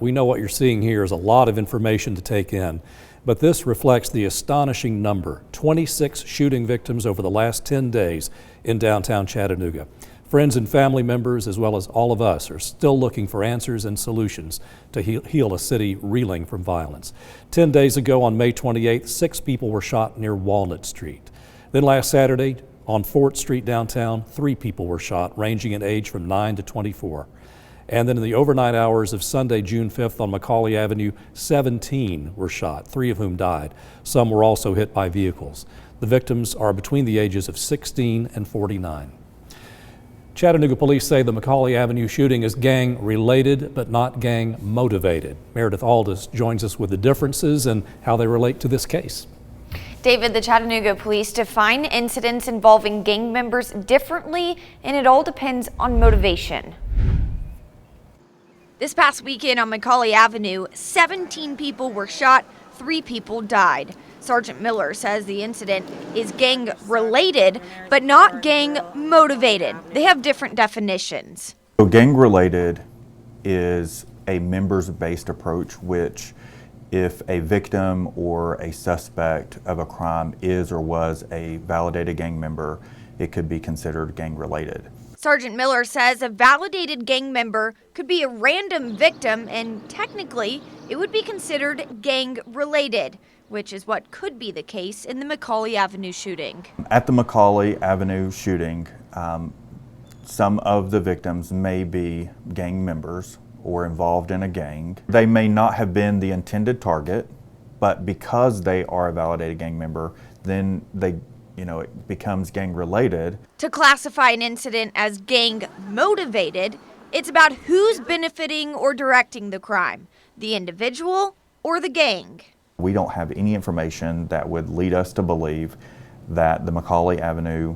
we know what you're seeing here is a lot of information to take in, but this reflects the astonishing number, 26 shooting victims over the last 10 days in downtown Chattanooga. Friends and family members, as well as all of us, are still looking for answers and solutions to heal a city reeling from violence. 10 days ago on May 28th, 6 people were shot near Walnut Street. Then last Saturday on Fort Street downtown, 3 people were shot, ranging in age from 9 to 24. And then in the overnight hours of Sunday, June 5th on McCallie Avenue, 17 were shot, 3 of whom died. Some were also hit by vehicles. The victims are between the ages of 16 and 49. Chattanooga police say the McCallie Avenue shooting is gang-related but not gang-motivated. Meredith Aldis joins us with the differences and how they relate to this case. David, the Chattanooga police define incidents involving gang members differently, and it all depends on motivation. This past weekend on McCallie Avenue, 17 people were shot, 3 people died. Sergeant Miller says the incident is gang-related, but not gang-motivated. They have different definitions. So gang-related is a members-based approach, which if a victim or a suspect of a crime is or was a validated gang member, it could be considered gang-related. Sergeant Miller says a validated gang member could be a random victim, and technically it would be considered gang-related, which is what could be the case in the McCallie Avenue shooting. At the McCallie Avenue shooting, some of the victims may be gang members or involved in a gang. They may not have been the intended target, but because they are a validated gang member, then it becomes gang-related. To classify an incident as gang-motivated, it's about who's benefiting or directing the crime, the individual or the gang. We don't have any information that would lead us to believe that the McCallie Avenue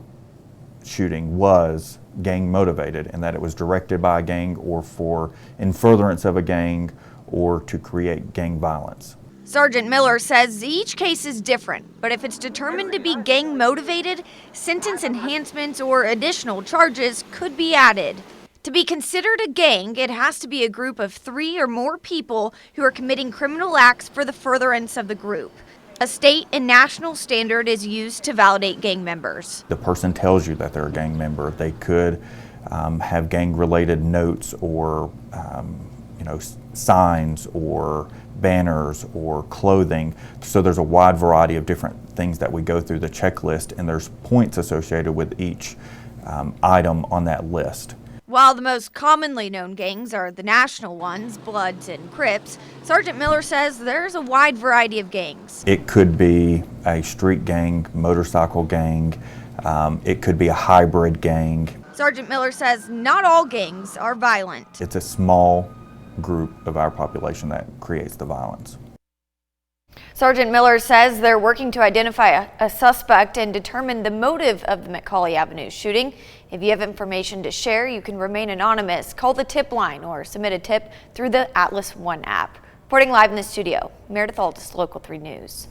shooting was gang-motivated and that it was directed by a gang or in furtherance of a gang or to create gang violence. Sergeant Miller says each case is different, but if it's determined to be gang-motivated, sentence enhancements or additional charges could be added. To be considered a gang, it has to be a group of 3 or more people who are committing criminal acts for the furtherance of the group. A state and national standard is used to validate gang members. The person tells you that they're a gang member. They could have gang-related notes or signs or banners or clothing. So there's a wide variety of different things that we go through the checklist, and there's points associated with each item on that list. While the most commonly known gangs are the national ones, Bloods and Crips, Sergeant Miller says there's a wide variety of gangs. It could be a street gang, motorcycle gang, it could be a hybrid gang. Sergeant Miller says not all gangs are violent. It's a small group of our population that creates the violence. Sergeant Miller says they're working to identify a suspect and determine the motive of the McCallie Avenue shooting. If you have information to share, you can remain anonymous. Call the tip line or submit a tip through the Atlas One app. Reporting live in the studio, Meredith Aldis, Local 3 News.